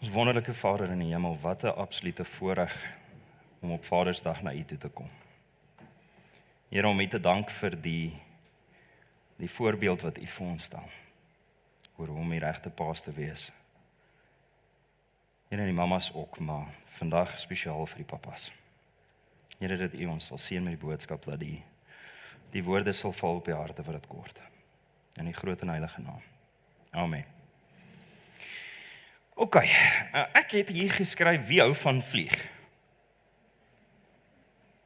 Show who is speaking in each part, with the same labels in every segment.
Speaker 1: Ons wonderlike Vader in die hemel, wat 'n absolute voorreg om op Vadersdag na U toe te kom. Here, om U te dank vir die voorbeeld wat U vir ons stel, oor hoe om die regte paas te wees. Here, die mamas ook, maar vandag spesiaal vir die papas. Here, dat U ons sal seën met die boodskap, dat die woorde sal val op die harte wat dit kort. In die groot en heilige naam. Amen. OK, ek het hier geskryf, wie hou van vlieg?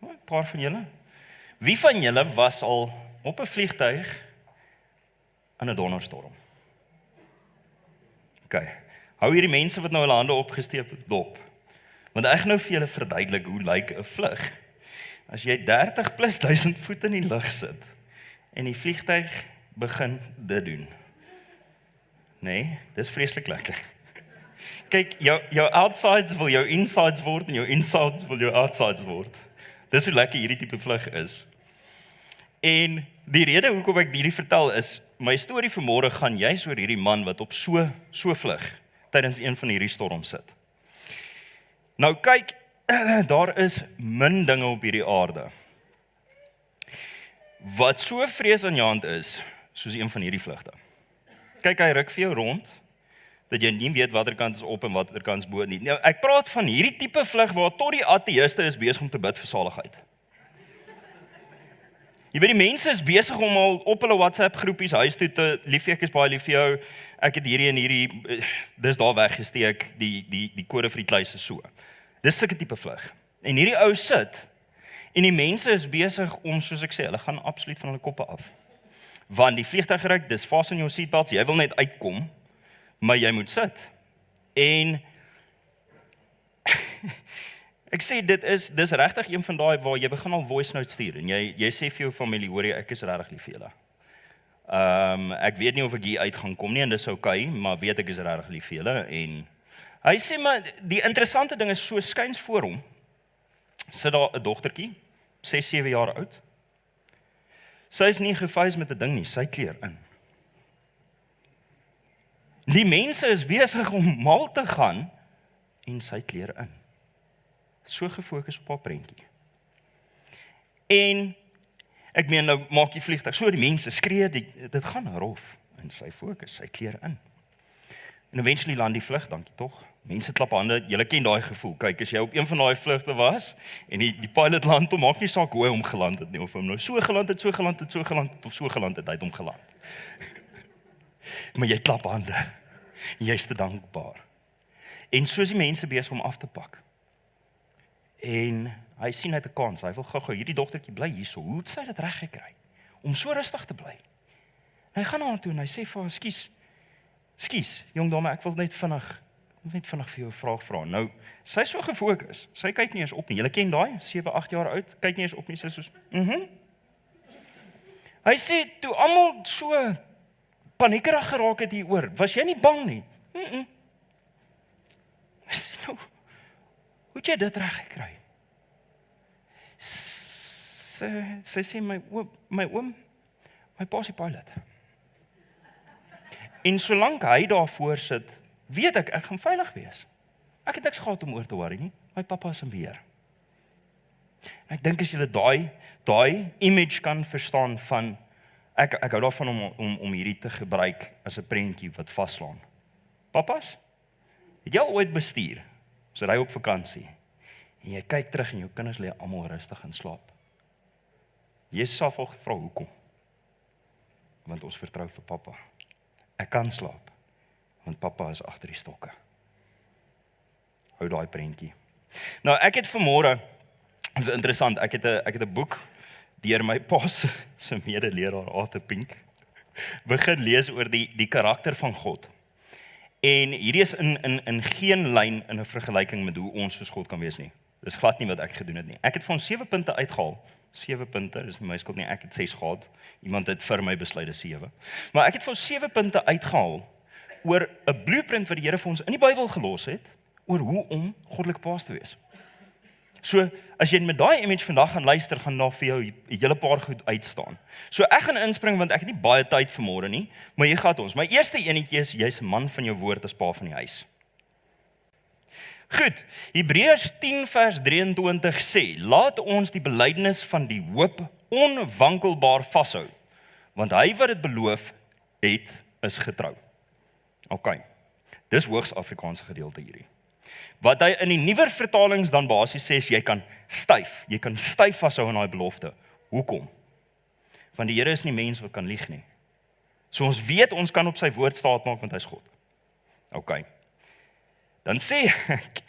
Speaker 1: 'n Paar van julle? Wie van julle was al op 'n vliegtuig in 'n donderstorm? OK, hou hierdie mense wat nou hulle hande opgesteek het dop. Want ek gaan nou vir julle verduidelik hoe lyk 'n vlug. As jy 30.000+ voet in die lug sit en die vliegtuig begin dit doen. Nee, dis vreeslik lekker. Kyk, jou outsides wil jou insides word en jou insides wil jou outsides word. Dis hoe lekker hierdie tipe vlug is. En die rede hoekom ek hierdie vertel is, my storie vanmôre gaan juis oor hierdie man wat op so vlug tydens een van hierdie storms sit. Nou kyk, daar is min dinge op hierdie aarde wat so vreesaanjaend is soos een van hierdie vlugte. Kyk, hy ruk vir jou rond, dat jy nie weet watter kant is op en watter kant is bo nie. Nou, ek praat van hierdie tipe vlug waar tot die ateïste is besig om te bid vir saligheid. Jy weet, die mense is besig om al op hulle WhatsApp groepies huis toe te, liefie, ek is baie lief vir jou, ek het hierdie en hierdie, dis daar weggesteek, die kode vir die kluis is so. Dis sulke tipe vlug. En hierdie ou sit, en die mense is besig om, soos ek sê, hulle gaan absoluut van hulle koppe af. Want die vliegtuig geryk, dis fasten jou seatbelts, jy wil net uitkom, maar jy moet sit. En ek sê, dis regtig een van daai waar jy begin al voice note stuur, en jy sê vir jou familie, hoor jy, ek is regtig lief vir julle. Ek weet nie of ek hier uit gaan kom nie, en dis okay, maar weet ek is regtig lief vir julle, en hy sê, maar die interessante ding is, so skuins voor hom, sit daar 'n dogtertjie, 6-7 jaar oud. Sy is nie gefees met 'n ding nie, sy kleer in. Die mense is besig om mal te gaan, en sy kleer in. So gefokus op haar prentjie. En, ek meen nou, maak die vliegtuig, so die mense skree, dit gaan rof, en sy fokus, sy kleer in. En eventually land die vlug, dankie tog. Mense klap hande, julle ken daai gevoel. Kyk, as jy op een van daai vlugte was, en die pilot land, hom maak nie saak hoe hy hom geland het nie, of hom nou so geland het, of so geland het, hy het hom geland. Maar jy klap hande, en jy is te dankbaar. En soos die mense besig om af te pak. En hy sien uit 'n kans, hy wil gou-gou, hierdie dogtertjie bly hierso, hoe het sy dit reg gekry, om so rustig te bly? En hy gaan na haar toe, en hy sê vir haar, Skus, jong dame, ek wil net vinnig vir jou 'n vraag vra. Nou, sy is so gefokus, sy kyk nie eens op nie. Julle ken daai, 7-8 jaar oud, kyk nie eens op nie, sy is soos, Hy sê, toe almal so paniekerig geraak het hieroor, was jy nie bang nie? Hy sê, nou, hoe het jy dit reg gekry? Sy sê, my oom, my pa is die pilot. En solank hy daarvoor sit, weet ek gaan veilig wees. Ek het niks gehad om oor te worry nie. My pappa is in beheer. En ek dink as jy daai image kan verstaan van, ek hou daarvan om hierdie te gebruik as 'n prentjie wat vaslaan. Papas, het jy al ooit bestuur? So ry op vakansie, en jy kyk terug en jou kinders lê almal rustig in slaap. Jy sal al gevra hoekom? Want ons vertrou vir pappa. Ek kan slaap, want pappa is agter die stokke. Hou daai prentjie. Nou, ek het vanmôre, is interessant, ek het 'n boek deur my pa se medeleraar Arthur Pink begin lees oor die karakter van God. En hierdie is in geen lyn in 'n vergelyking met hoe ons soos God kan wees nie. Dis glad nie wat ek gedoen het nie. Ek het van 7 punte uitgehaal. 7 punte, dis nie my skuld nie, ek het 6 gehad. Iemand het vir my besluit dis 7. Maar ek het van 7 punte uitgehaal oor 'n blueprint wat die Here vir ons in die Bybel gelos het, oor hoe om goddelike paas te wees. So, as jy met daai image vandag gaan luister, gaan daar vir jou 'n hele paar goed uitstaan. So ek gaan inspring, want ek het nie baie tyd vanmôre nie, maar jy gaan ons. My eerste enetjie is, jy's 'n man van jou woord as pa van die huis. Goed, Hebreërs 10 vers 23 sê, laat ons die belydenis van die hoop onwankelbaar vashou, want hy wat dit beloof het, is getrou. OK, dis hoogs Afrikaanse gedeelte hierdie. Wat hy in die nuwer vertalings dan basies sê, is jy kan styf vashou aan daai belofte. Hoekom? Want die Here is nie mens wat kan lieg nie. So ons weet ons kan op sy woord staatmaak want hy's God. OK. Dan sê ek,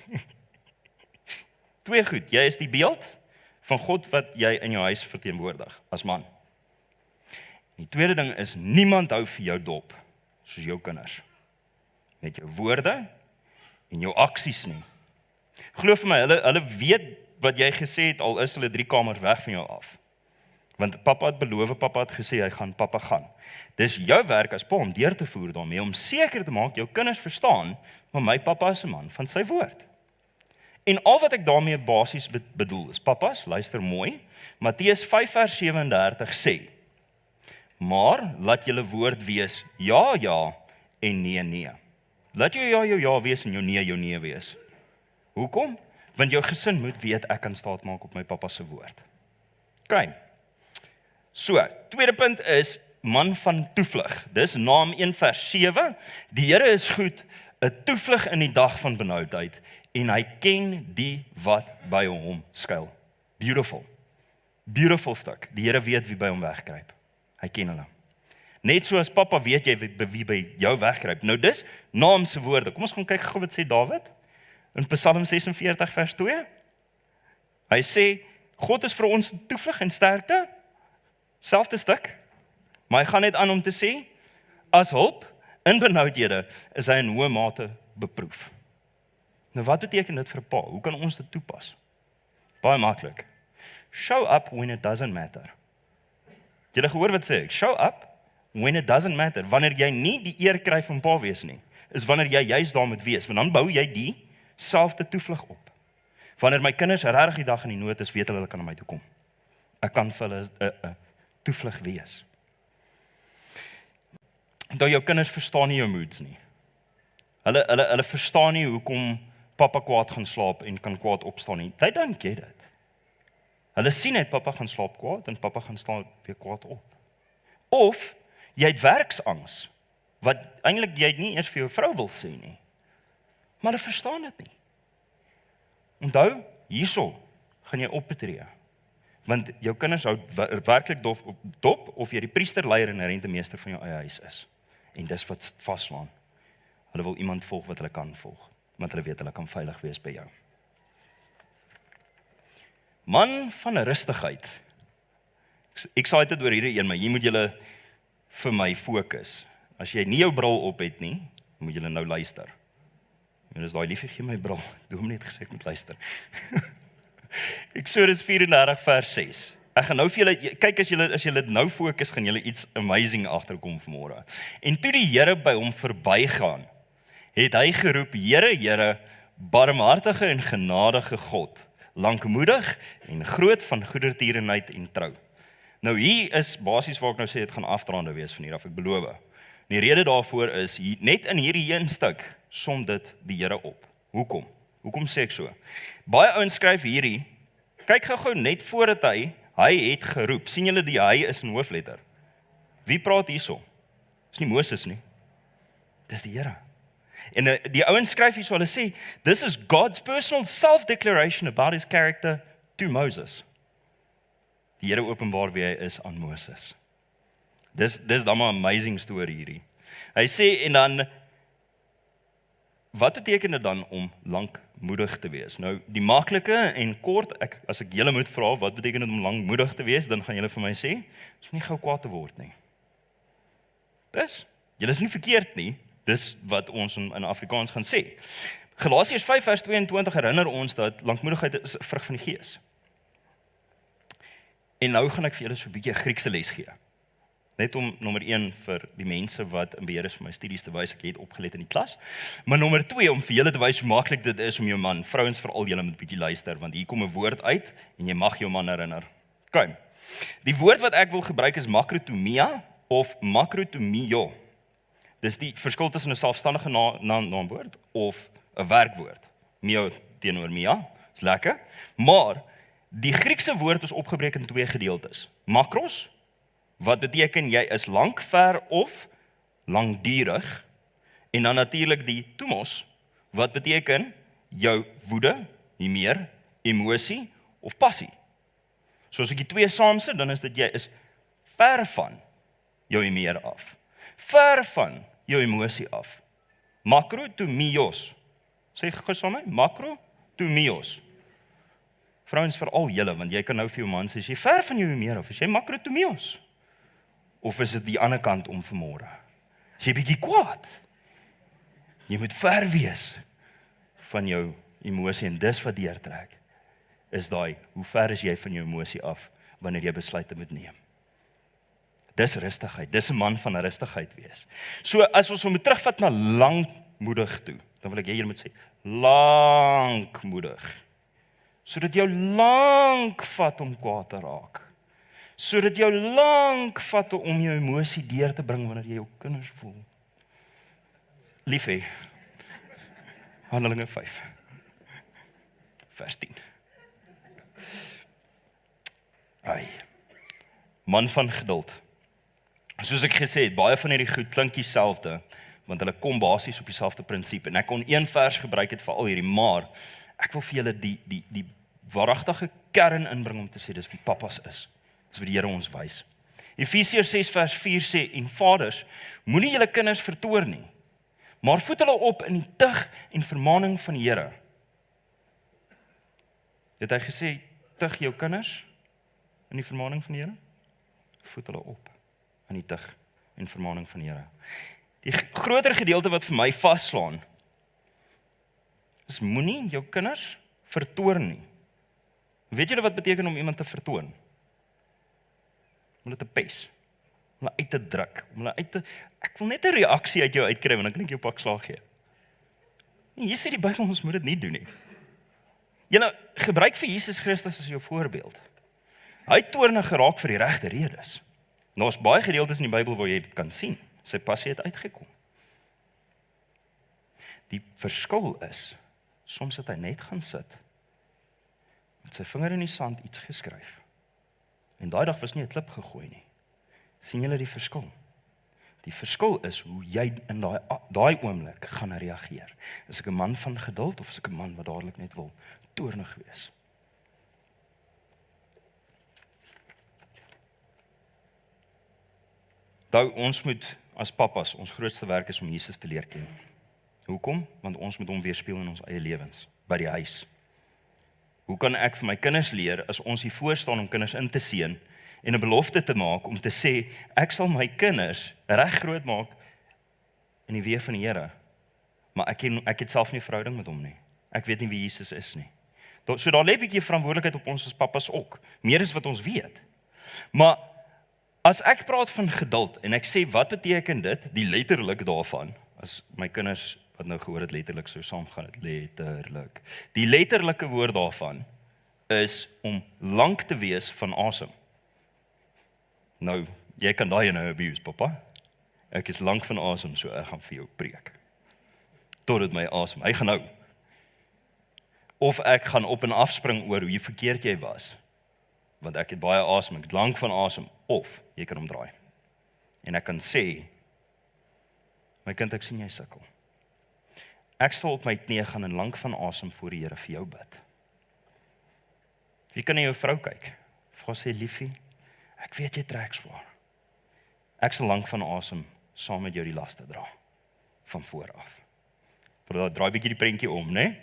Speaker 1: twee goed, jy is die beeld van God wat jy in jou huis verteenwoordig, as man. Die tweede ding is, niemand hou vir jou dop, soos jou kinders. Met jou woorde en jou aksies nie. Glo vir my, hulle weet wat jy gesê het, al is hulle 3 kamers weg van jou af. Want pappa het beloof, pappa het gesê, pappa gaan. Dis jou werk as pa om deur te voer daarmee, om seker te maak, jou kinders verstaan, maar my pappa is 'n man van sy woord. En al wat ek daarmee basies bedoel is, pappas, luister mooi, Matteus 5 vers 37 sê, maar laat julle woord wees, ja, ja, en nee, nee. Laat jou ja wees en jou nee wees. Hoekom? Want jou gesin moet weet, ek kan staat maak op my pappa se woord. OK. So, tweede punt is, man van toevlug. Dis Naam 1 vers 7, die Here is goed, 'n toevlug in die dag van benoudheid, en hy ken die wat by hom skuil. Beautiful stuk. Die Here weet wie by hom wegkruip. Hy ken hulle. Net so as pappa weet jy wie by jou wegkruip. Nou dis Naam se woorde. Kom ons gaan kyk gou wat sê Dawid in Psalm 46 vers 2. Hy sê, God is vir ons toevlug en sterkte, selfde stuk, maar hy gaan net aan om te sê, as hulp in benoudhede is hy in hoë mate beproef. Nou wat beteken dit vir 'n pa? Hoe kan ons dit toepas? Baie maklik. Show up when it doesn't matter. Jy gehoor wat sê ek? Show up when it doesn't matter. Wanneer jy nie die eer kry van pa wees nie, is wanneer jy juist daar moet wees, want dan bou jy die selfde toevlug op. Wanneer my kinders regtig die dag in die nood is, weet hulle kan na my toe kom. Ek kan vir hulle 'n toevlug wees. Dat jou kinders verstaan nie jou moods nie. Hulle verstaan nie hoekom pappa kwaad gaan slaap en kan kwaad opstaan nie. They don't get it. Hulle sien net pappa gaan slaap kwaad en pappa gaan staan weer kwaad op. Of jy het werksangs wat eintlik jy nie eers vir jou vrou wil sê nie. Maar hulle verstaan dit nie. Onthou, hierso gaan jy opbetree. Want jou kinders hou werklik dop of jy die priester, leier en rentemeester van jou eie huis is. En dis wat vaslaan. Hulle wil iemand volg wat hulle kan volg, want hulle weet hulle kan veilig wees by jou. Man van rustigheid. Ek sê dit oor hierdie een, maar hier moet julle vir my fokus. As jy nie jou bril op het nie, moet julle nou luister. En dis daai liefie gee my bril. Dominee het gesê ek moet luister. Eksodus 34 vers 6. Ek gaan nou vir julle kyk as julle nou fokus, gaan julle iets amazing agterkom vanmôre. En toe die Here by hom verbygaan, het hy geroep, Here, Here, barmhartige en genadige God, lankmoedig en groot van goedertierenheid en trou. Nou hier is basies waar ek nou sê dit gaan afdraande wees van hier af, ek beloof. Die rede daarvoor is net in hierdie een stuk som dit die Here op. Hoekom? Hoekom sê ek so? Baie ouens skryf hierdie, kyk gou net voordat hy het geroep. Sien julle die hy is in hoofletter? Wie praat hierso? Dis nie Moses nie. Dis die Here. En die ouens skryf hierso, hulle sê, this is God's personal self-declaration about his character to Moses. Die Here openbaar wie hy is aan Moses. Dis dan maar 'n amazing storie hierdie. Hy sê, en dan, wat beteken dit dan om lankmoedig te wees? Nou, die maklike en kort, as ek julle moet vra, wat beteken dit om lankmoedig te wees, dan gaan julle vir my sê, is nie gou kwaad te word nie. Julle is nie verkeerd nie, dis wat ons in Afrikaans gaan sê. Galasiërs 5 vers 22 herinner ons dat lankmoedigheid is 'n vrug van die Gees. En nou gaan ek vir julle so 'n bietjie 'n Griekse les gee. Net om nommer 1 vir die mense wat in beheer is vir my studies te wys, ek het opgelet in die klas. Maar nommer 2 om vir julle te wys hoe maklik dit is om jou man, vrouens veral julle moet bietjie luister, want hier kom 'n woord uit en jy mag jou man herinner. OK. Die woord wat ek wil gebruik is makrotomia of makrotomio. Dis die verskil tussen 'n selfstandige naamwoord of 'n werkwoord. Mio teenoor Mia, is lekker. Maar die Griekse woord is opgebreek in 2 gedeeltes. Makros, wat beteken jy is lank, ver of langdurig. En dan natuurlik die thumos, wat beteken jou woede, meer, emosie of passie. So as ek die 2 saamsit, dan is dit jy is ver van jou meer af. Ver van jou emosie af. Makro to mios. Sê gou saam met my, makro to mios. Vrouens veral julle, want jy kan nou vir jou man sê, is jy ver van jou meer af, is jy makro to mios? Of is dit die ander kant om vanmôre? Is jy bietjie kwaad? Jy moet ver wees van jou emosie en dis wat deurtrek. Is daai, hoe ver is jy van jou emosie af wanneer jy besluite moet neem? Dis rustigheid, dis 'n man van rustigheid wees. So as ons moet terugvat na lankmoedig toe, dan wil ek jy moet sê, lankmoedig. Sodat jou lank vat om kwaad te raak. Sodat jou lank vat om jou emosie deur te bring wanneer jy jou kinders voel. Lief hê. Handelinge 5. Vers 10. Ai. Man van geduld. Soos ek gesê het, baie van hierdie goed klink dieselfde, want hulle kom basies op dieselfde prinsip. En ek kon een vers gebruik het vir al hierdie, maar ek wil vir julle die waaragtige kern inbring om te sê dis wie papas is. Dis wat die Here ons wys. Efesiërs 6 vers 4 sê, en vaders, moenie julle kinders vertoorn nie, maar voed hulle op in die tug en vermaning van die Here. Het hy gesê, tug jou kinders in die vermaning van die Here? Voed hulle op in die tug en vermaning van die Here. Die groter gedeelte wat vir my vasslaan, is moenie jou kinders vertoorn nie. Weet julle wat beteken om iemand te vertoon? Om hulle te pes, om hulle uit te druk, om hulle uit te... Ek wil net 'n reaksie uit jou uitkry, want dan kan ek jou pak slaag gee. Hier sê die Bybel, ons moet dit nie doen nie. Julle gebruik vir Jesus Christus as jou voorbeeld. Hy het toornig geraak vir die regte redes. Nou is baie gedeeltes in die Bybel waar jy dit kan sien. Sy passie het uitgekom. Die verskil is, soms het hy net gaan sit, met sy vinger in die sand iets geskryf. En daai dag was nie 'n klip gegooi nie. Sien julle die verskil? Die verskil is hoe jy in daai oomblik gaan reageer. Is ek 'n man van geduld of is ek 'n man wat dadelik net wil toornig wees? Ons moet as papas, ons grootste werk is om Jesus te leer ken. Hoekom? Want ons moet hom weerspieël in ons eie lewens, by die huis. Hoe kan ek vir my kinders leer as ons hier voor staan om kinders in te seën en 'n belofte te maak om te sê ek sal my kinders reg groot maak in die weë van die Here. Maar ek het self nie 'n verhouding met hom nie. Ek weet nie wie Jesus is nie. So daar lê 'n bietjie verantwoordelikheid op ons as papas ook. Meer as wat ons weet. Maar as ek praat van geduld en ek sê wat beteken dit, die letterlik daarvan, as my kinders wat nou gehoor het letterlik sou saamgaan, letterlik. Die letterlike woord daarvan is om lank te wees van asem. Nou, jy kan daai nou abuse, papa. Ek is lank van asem, so ek gaan vir jou preek. Totdat my asem, hy gaan nou. Of ek gaan op en afspring oor hoe verkeerd jy was. Want ek het baie asem, ek het lank van asem. Of, jy kan omdraai. En ek kan sê, my kind, ek sien jy sukkel. Ek sal op my knieë gaan en lank van asem voor die Here vir jou bid. Jy kan na jou vrou kyk. Vra sê, liefie, ek weet jy trek swaar. Ek sal lank van asem saam met jou die laste dra. Van voor af. Draai bietjie die prentjie om, né?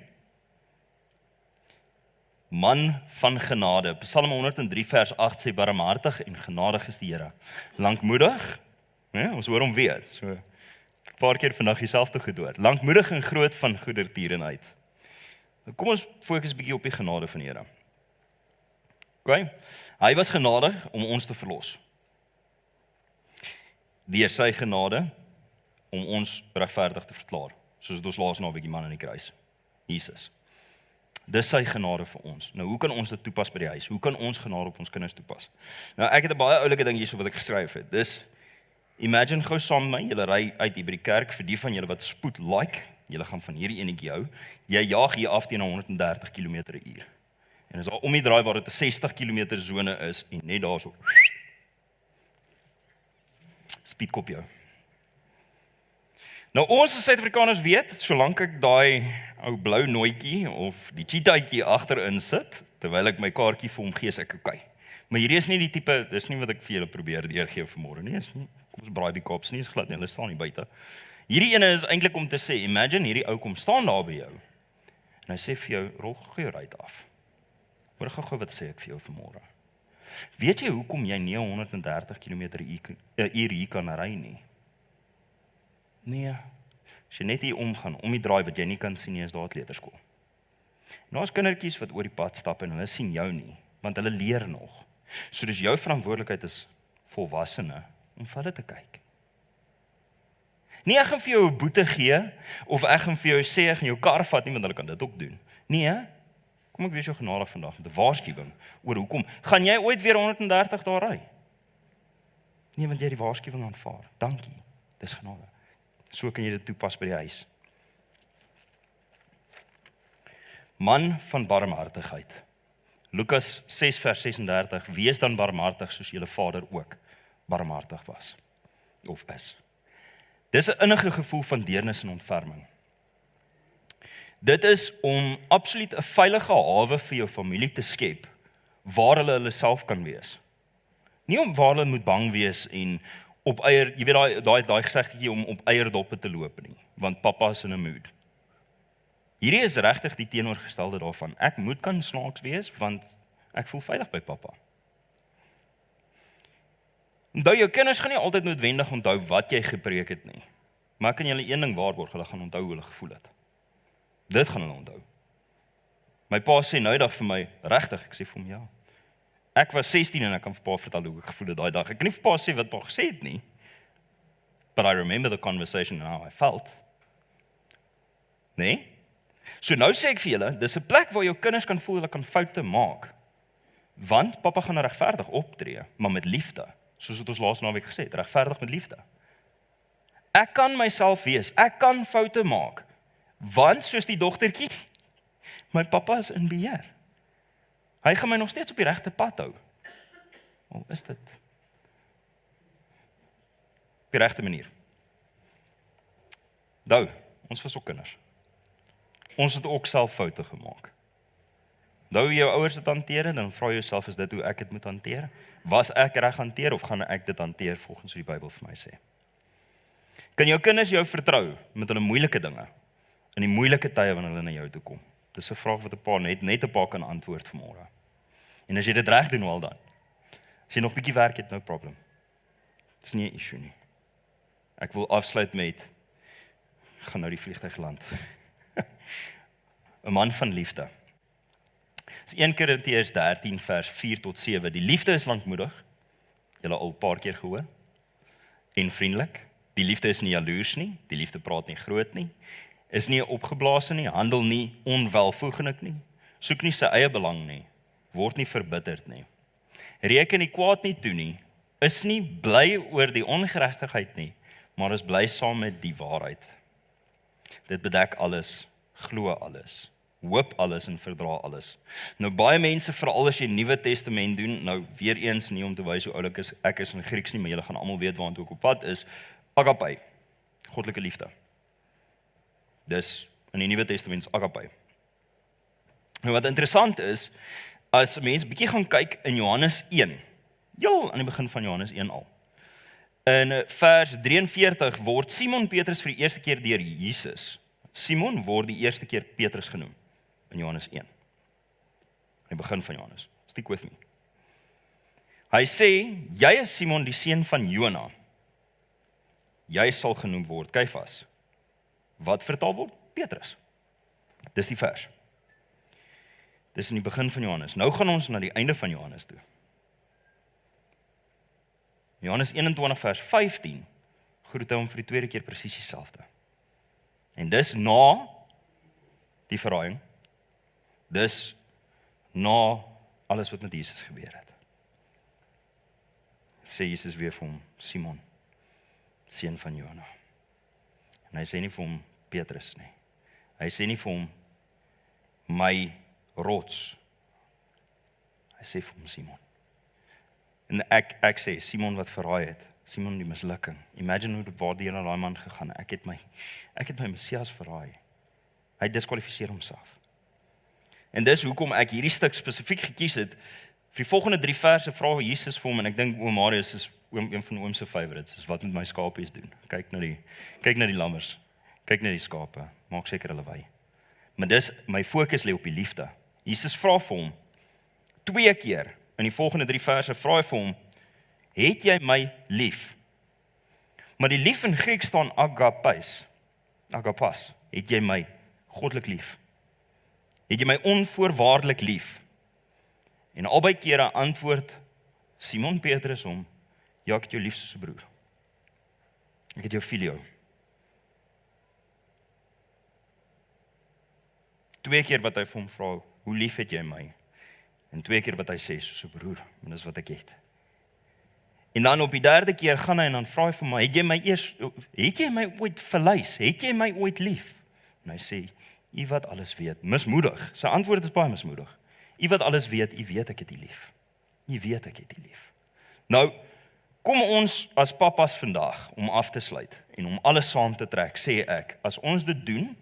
Speaker 1: Man van genade. Psalm 103 vers 8 sê, barmhartig en genadig is die Here. Lankmoedig, né? Ons hoor hom weer. So 'n paar keer vandag dieselfde gedoen. Lankmoedig en groot van goedertierenheid. Nou kom ons fokus 'n bietjie op die genade van die Here. OK? Hy was genadig om ons te verlos. Deur sy genade om ons regverdig te verklaar. Soos dit ons laas naweek die man aan die kruis. Jesus. Dis sy genade vir ons. Nou hoe kan ons dit toepas by die huis? Hoe kan ons genade op ons kinders toepas? Nou ek het 'n baie oulike ding hierso wat ek geskryf het. Dis imagine gou saam met my, julle ry uit hier by die kerk vir die van julle wat spoed like. Julle gaan van hierdie enetjie hou. Jy jaag hier af teen 130 km/h. En as daar om die draai waar dit 'n 60 km sone is en net daarso speedkop jou. Nou ons as Suid-Afrikaners weet, solank ek daai ou blou nooitjie of die cheetahjie agterin sit, terwyl ek my kaartjie vir hom gee, is ek okay. Maar hierdie is nie die tipe, dis nie wat ek vir julle probeer deurgee vanmôre nie, is nie. Kom ons braai die kops nie, is glad nie, hulle staan nie buite. Hierdie ene is eintlik om te sê, imagine hierdie ou kom staan daar by jou. En hy sê vir jou, rol gou jou ruit af. Hoor gou wat sê ek vir jou vanmôre. Weet jy hoekom jy nie 130 km/h hier kan ry nie? Nee, as jy net hier omgaan, om die draai wat jy nie kan sien nie, is daar 'n kleuterskool. En daar's kindertjies wat oor die pad stap en hulle sien jou nie, want hulle leer nog. So dis jou verantwoordelikheid as volwassene om vir hulle te kyk. Nee, ek gaan vir jou 'n boete gee, of ek gaan vir jou sê ek gaan jou kar vat nie, want hulle kan dit ook doen. Nee, kom ek wees jou genadig vandag met 'n waarskuwing oor hoekom. Gaan jy ooit weer 130 daar ry? Nee, want jy het die waarskuwing aanvaar. Dankie, dis genade. So kan jy dit toepas by die huis. Man van barmhartigheid. Lukas 6 vers 36, wees dan barmhartig soos julle Vader ook barmhartig was, of is. Dis 'n innige gevoel van deernis en ontferming. Dit is om absoluut 'n veilige hawe vir jou familie te skep, waar hulle self kan wees. Nie om waar hulle moet bang wees en op eier, jy weet daai gesegdetjie om op eierdoppe te loop nie, want pappa is in 'n mood. Hierdie is regtig die teenoorgestelde daarvan. Ek moet kan snaaks wees, want ek voel veilig by pappa. Onthou, jou kinders gaan nie altyd noodwendig onthou wat jy gepreek het nie. Maar ek kan julle een ding waarborg, hulle gaan onthou hoe hulle gevoel het. Dit gaan hulle onthou. My pa sê nou dag vir my, regtig, ek sê vir hom ja. Ek was 16 en ek kan vir pa vertel hoe ek gevoel het daai dag. Ek kan nie vir pa sê wat pa gesê het nie. But I remember the conversation and how I felt. Nee? So nou sê ek vir julle, dis 'n plek waar jou kinders kan voel hulle kan foute maak. Want pappa gaan regverdig optree, maar met liefde. Soos wat ons laas naweek gesê het, regverdig met liefde. Ek kan myself wees, ek kan foute maak. Want soos die dogtertjie, my pappa is in beheer. Hy gaan my nog steeds op die regte pad hou. Hoe is dit? Op die regte manier. Nou, ons was ook kinders. Ons het ook self foute gemaak. Nou jou ouers dit hanteer, dan vra jy jouself, is dit hoe ek dit moet hanteer? Was ek reg hanteer of gaan ek dit hanteer volgens wat die Bybel vir my sê? Kan jou kinders jou vertrou met hulle moeilike dinge? In die moeilike tye wanneer hulle na jou toe kom? Dis 'n vraag wat 'n pa net 'n pa kan antwoord vanmôre. En as jy dit reg doen, wel dan. As jy nog 'n bietjie werk het, no problem. Dis nie 'n issue nie. Ek wil afsluit met, gaan nou die vliegtuig land. 'n man van liefde. Dis 1 Korintiërs 13 vers 4 tot 7. Die liefde is lankmoedig. Julle al 'n paar keer gehoor. En vriendelik. Die liefde is nie jaloers nie. Die liefde praat nie groot nie. Is nie opgeblaase nie. Handel nie onwelvoeglik nie. Soek nie sy eie belang nie. Word nie verbitterd nie. Reken nie kwaad nie toe nie. Is nie bly oor die ongeregtigheid nie, maar is bly saam met die waarheid. Dit bedek alles, glo alles, hoop alles en verdra alles. Nou baie mense, veral as jy Nuwe Testament doen, nou weer eens nie om te wys hoe oulik ek is in Grieks nie, maar julle gaan almal weet waartoe ek op pad is, agape, goddelike liefde. Dis in die Nuwe Testament is agape. Nou wat interessant is, as mense bietjie gaan kyk in Johannes 1, heel aan die begin van Johannes 1 al. In vers 43 word Simon Petrus vir die eerste keer deur Jesus. Simon word die eerste keer Petrus genoem in Johannes 1. In die begin van Johannes. Stick with me. Hy sê, jy is Simon die seun van Jona. Jy sal genoem word Kefas. Wat vertaal word? Petrus. Dis die vers. Dis in die begin van Johannes. Nou gaan ons na die einde van Johannes toe. Johannes 21 vers 15 groet hy hom vir die tweede keer presies dieselfde. En dis na die verraaiing. Dis na alles wat met Jesus gebeur het. Sê Jesus weer vir hom, Simon, seun van Jona. En hy sê nie vir hom Petrus nie. Hy sê nie vir hom, my rots. Hy sê vir hom Simon. En ek sê, Simon wat verraai het, Simon die mislukking. Imagine hoe waar na daai man gegaan. Ek het my Messias verraai. Hy diskwalifiseer homself. En dis hoekom ek hierdie stuk spesifiek gekies het. Vir die volgende 3 verse vra Jesus vir hom, en ek dink oom Marius is een van oom se favorites, is wat met my skapies doen. Kyk na die lammers, kyk na die skape, maak seker hulle wy. Maar dis, my fokus lê op die liefde. Jesus vra vir hom, 2 keer, in die volgende 3 verse vra hy vir hom, het jy my lief? Maar die lief in Grieks staan agapas, het jy my goddelik lief? Het jy my onvoorwaardelik lief? En albei kere antwoord Simon Petrus hom, ja, ek het jou lief soos 'n broer. Ek het jou filio. 2 keer wat hy vir hom vra, hoe lief het jy my? En 2 keer wat hy sê, soos 'n broer, en dis wat ek het. En dan op die 3de keer gaan hy en dan vra hy vir my, het jy my ooit verlys? Het jy my ooit lief? En hy sê, u wat alles weet, mismoedig. Sy antwoord is baie mismoedig. U wat alles weet, u weet ek het u lief. U weet ek het u lief. Nou, kom ons as papas vandag, om af te sluit, en om alles saam te trek, sê ek, as ons dit doen,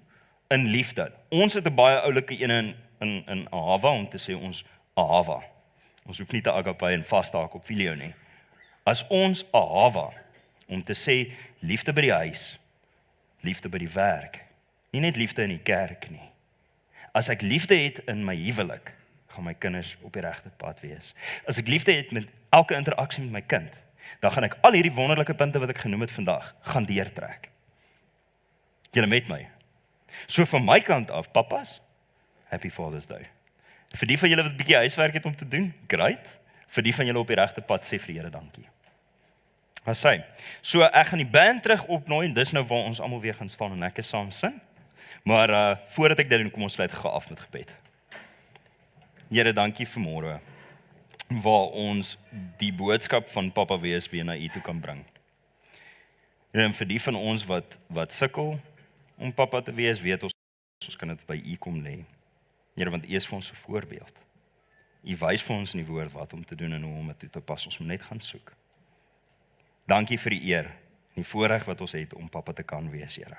Speaker 1: in liefde. Ons het 'n baie oulike ene in Ahava, om te sê ons Ahava. Ons hoef nie te agape en vasstaak op filio nie. As ons Ahava, om te sê liefde by die huis, liefde by die werk, nie net liefde in die kerk nie. As ek liefde het in my huwelik, gaan my kinders op die regte pad wees. As ek liefde het met elke interaksie met my kind, dan gaan ek al hierdie wonderlike punte wat ek genoem het vandag, gaan deurtrek. Julle met my? So van my kant af, papas, Happy Father's Day. Vir die van julle wat 'n bietjie huiswerk het om te doen, great. Vir die van julle op die regte pad, sê vir die Here dankie. Asy. So ek gaan die band terug opnooi en dis nou waar ons almal weer gaan staan en ek is saam sing. Maar voordat ek dit doen, kom ons sluit gou af met gebed. Here, dankie vir môre waar ons die boodskap van Papa wees weer na U toe kan bring. En vir die van ons wat sukkel om Papa te wees, weet ons kan dit by U kom lê. Here, want U is vir ons 'n voorbeeld. U wys vir ons in die woord wat om te doen en hoe om dit toe te pas. Ons moet net gaan soek. Dankie vir die eer en die voorreg wat ons het om Papa te kan wees, Here.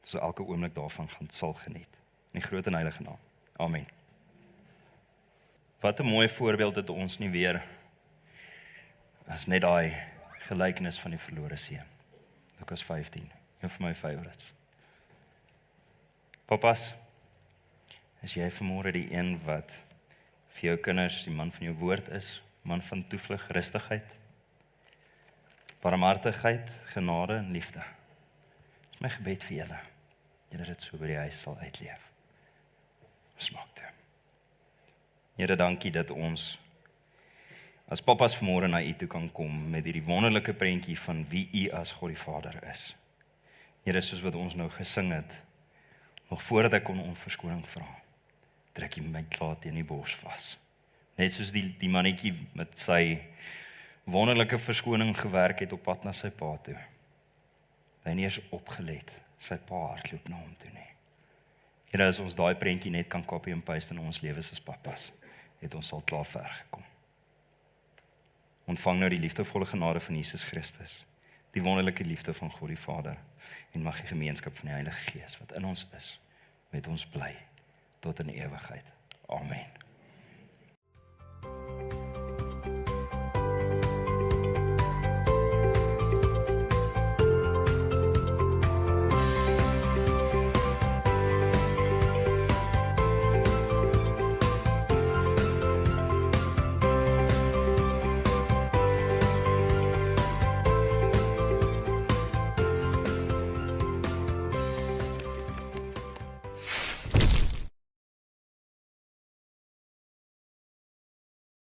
Speaker 1: So elke oomblik daarvan sal geniet. In die groot en heilige naam. Amen. Wat 'n mooi voorbeeld het ons nie weer as net daai gelykenis van die verlore seun. Lukas 15, een van my favorites. Papas, is jy vanmôre die een wat vir jou kinders die man van jou woord is, man van toevlug, rustigheid, barmhartigheid, genade en liefde. Dit is my gebed vir julle. Julle dit so by die huis sal uitleef. Smaak toe. Here, dankie dat ons as papas vanmôre na U toe kan kom met hierdie wonderlike prentjie van wie U as God die Vader is. Here, soos wat ons nou gesing het, nog voordat ek kon om verskoning vra, trek U my klaar teen die bors vas. Net soos die mannetjie met sy wonderlike verskoning gewerk het op pad na sy pa toe. Hy het nie eers opgelet, sy pa hardloop na hom toe nie. Here, as ons daai prentjie net kan copy en paste in ons lewens as papas, het ons al klaar ver gekom. Ontvang nou die liefdevolle genade van Jesus Christus, die wonderlike liefde van God die Vader, en mag die gemeenskap van die Heilige Gees wat in ons is, met ons bly tot in ewigheid. Amen.